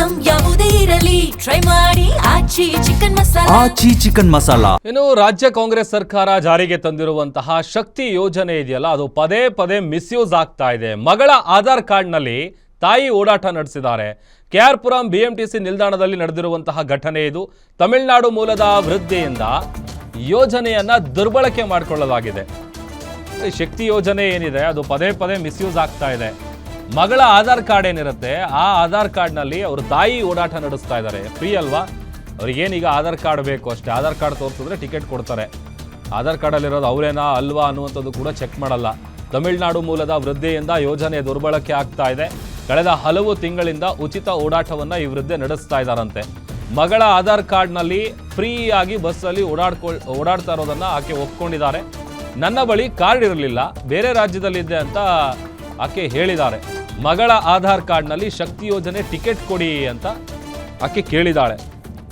Item ಯಾವುದೇ ಇರಲಿ try ಮಾಡಿ ಆಚಿ ಚಿಕನ್ ಮಸಾಲಾ. ಇನ್ನು ರಾಜ್ಯ ಕಾಂಗ್ರೆಸ್ ಸರ್ಕಾರ ಜಾರಿಗೆ ತಂದಿರುವಂತಹ ಶಕ್ತಿ ಯೋಜನೆ ಇದೆಯಲ್ಲ, ಅದು ಪದೇ ಪದೇ ಮಿಸ್ಯೂಸ್ ಆಗ್ತಾ ಇದೆ. ಮಗಳ ಆಧಾರ್ ಕಾರ್ಡ್ನಲ್ಲಿ ತಾಯಿ ಓಡಾಟ ನಡೆಸಿದ್ದಾರೆ. KR ಪುರಂ BMTC ನಿಲ್ದಾಣದಲ್ಲಿ ನಡೆದಿರುವಂತಹ ಘಟನೆ ಇದು. ತಮಿಳುನಾಡು ಮೂಲದ ವೃದ್ಧೆಯಿಂದ ಯೋಜನೆಯನ್ನ ದುರ್ಬಳಕೆ ಮಾಡಿಕೊಳ್ಳಲಾಗಿದೆ. ಶಕ್ತಿ ಯೋಜನೆ ಏನಿದೆ ಅದು ಪದೇ ಪದೇ ಮಿಸ್ಯೂಸ್ ಆಗ್ತಾ ಇದೆ. ಮಗಳ ಆಧಾರ್ ಕಾರ್ಡ್ ಏನಿರುತ್ತೆ, ಆ ಆಧಾರ್ ಕಾರ್ಡ್ನಲ್ಲಿ ಅವ್ರ ತಾಯಿ ಓಡಾಟ ನಡೆಸ್ತಾ ಇದ್ದಾರೆ. ಫ್ರೀ ಅಲ್ವಾ, ಅವ್ರಿಗೇನೀಗ ಆಧಾರ್ ಕಾರ್ಡ್ ಬೇಕು ಅಷ್ಟೇ. ಆಧಾರ್ ಕಾರ್ಡ್ ತೋರಿಸಿದ್ರೆ ಟಿಕೆಟ್ ಕೊಡ್ತಾರೆ. ಆಧಾರ್ ಕಾರ್ಡಲ್ಲಿರೋದು ಅವರೇನಾ ಅಲ್ವಾ ಅನ್ನುವಂಥದ್ದು ಕೂಡ ಚೆಕ್ ಮಾಡಲ್ಲ. ತಮಿಳುನಾಡು ಮೂಲದ ವೃದ್ಧೆಯಿಂದ ಯೋಜನೆ ದುರ್ಬಳಕೆ ಆಗ್ತಾ ಇದೆ. ಕಳೆದ ಹಲವು ತಿಂಗಳಿಂದ ಉಚಿತ ಓಡಾಟವನ್ನು ಈ ವೃದ್ಧೆ ನಡೆಸ್ತಾ ಇದ್ದಾರಂತೆ. ಮಗಳ ಆಧಾರ್ ಕಾರ್ಡ್ನಲ್ಲಿ ಫ್ರೀಯಾಗಿ ಬಸ್ಸಲ್ಲಿ ಓಡಾಡ್ತಾ ಇರೋದನ್ನು ಆಕೆ ಒಪ್ಕೊಂಡಿದ್ದಾರೆ. ನನ್ನ ಬಳಿ ಕಾರ್ಡ್ ಇರಲಿಲ್ಲ, ಬೇರೆ ರಾಜ್ಯದಲ್ಲಿದ್ದೆ ಅಂತ ಆಕೆ ಹೇಳಿದ್ದಾರೆ. ಮಗಳ ಆಧಾರ್ ಕಾರ್ಡ್ನಲ್ಲಿ ಶಕ್ತಿ ಯೋಜನೆ ಟಿಕೆಟ್ ಕೊಡಿ ಅಂತ ಆಕೆ ಕೇಳಿದಾಳೆ.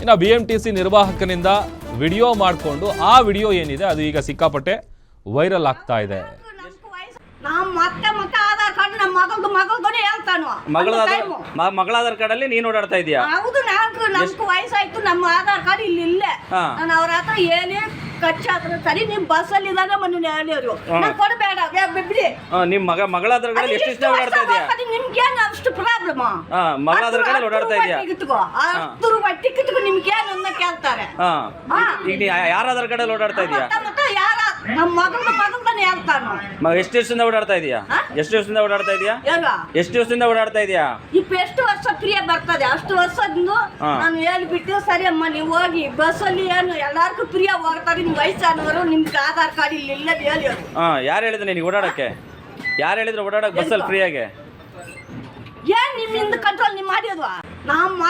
ಇನ್ನು BMTC ನಿರ್ವಾಹಕನಿಂದ ವಿಡಿಯೋ ಮಾಡಿಕೊಂಡು ಆ ವಿಡಿಯೋ ಏನಿದೆ ಅದು ಈಗ ಸಿಕ್ಕಾಪಟ್ಟೆ ವೈರಲ್ ಆಗ್ತಾ ಇದೆ. ಮಗಳ ಆಧಾರ್ ಕಾರ್ಡ್ ಅಲ್ಲಿ ನೀನು ಓಡಾಡ್ತಾ ಇದೀಯಾ? ಹೌದು, ನಮ್ಗೆ ವಯಸ್ಸಾಯ್ತು, ನಮ್ಮ ಆಧಾರ್ ಕಾರ್ಡ್ ಇಲ್ಲಿ ಇಲ್ಲ. ನಾನು ಅವ್ರ ಹತ್ರ ಏನೇ ಖರ್ಚಾದ್ರು ಸರಿ, ನಿಮ್ ಬಸ್ ಅಲ್ಲಿ ಇದ್ದಾಗ ಮನೆ ಹೇಳಿದ್ರು ಕೊಡಬೇಡ ಬಿಡಿ. ನಿಮ್ ಮಗಳ ಆಧಾರ್ ಕಾರ್ಡ್ ಎಷ್ಟು ದಿವಸ ಓಡಾಡ್ತಾ ಇದೀಯಾ? ನಿಮ್ಗೇನು ಅಷ್ಟು ಪ್ರಾಬ್ಲಮ್? ಮಗಳ ಆಧಾರ್ ಕಾರ್ಡ್ ಓಡಾಡ್ತಾ ಇದೀಯಾ? ಅಷ್ಟು ರೂಪಾಯಿ ಟಿಕೆಟ್ ನಿಮ್ಗೇನು ಅಂತ ಕೇಳ್ತಾರೆ. ಈಗ ಯಾರ ಆಧಾರ್ ಕಾರ್ಡ್ ಅಲ್ಲಿ ಓಡಾಡ್ತಾ ಇದೀಯಾ? ಯಾರ ನಮ್ಮ ಮಗಳ್ದಾನೆ ಹೇಳ್ತಾನು. ಎಷ್ಟು ದಿವಸದಿಂದ ಓಡಾಡ್ತಾ ಇದೀಯಾ? ಎಷ್ಟು ದಿವಸದಿಂದ ಓಡಾಡ್ತಾ ಇದೀಯಾ? ಎಷ್ಟು ದಿವಸದಿಂದ ಓಡಾಡ್ತಾ ಇದೀಯಾ? ಎಷ್ಟು ವರ್ಷ ಫ್ರೀ ಬರ್ತದೆ ಅಷ್ಟು ವರ್ಷದಿಂದ ನಾನು ಹೇಳ್ಬಿಟ್ಟು, ಸರಿ ಅಮ್ಮ ನೀವು ಹೋಗಿ ಬಸ್ ಅಲ್ಲಿ ಏನು ಎಲ್ಲಾರ್ಗು ಫ್ರೀ ಹೋಗ್ತಾರೆ, ನಿಮ್ ವಯಸ್ಸಾನವರು ನಿಮ್ಗೆ ಆಧಾರ್ ಕಾರ್ಡ್ ಇಲ್ಲ ಹೇಳಿ. ಯಾರು ಹೇಳಿದ್ರು ನಿನಗೆ ಓಡಾಡಕ್ಕೆ? ಯಾರು ಹೇಳಿದ್ರು ಓಡಾಡಕ್ಕೆ ಬಸ್ಸಲ್ಲಿ ಫ್ರೀಯಾಗಿ? ಏನ್ ನಿಮ್ಮಿಂದ ಕಂಟ್ರೋಲ್ ನೀವು ಮಾಡಿದ್ವಾ? ನಮ್ಮ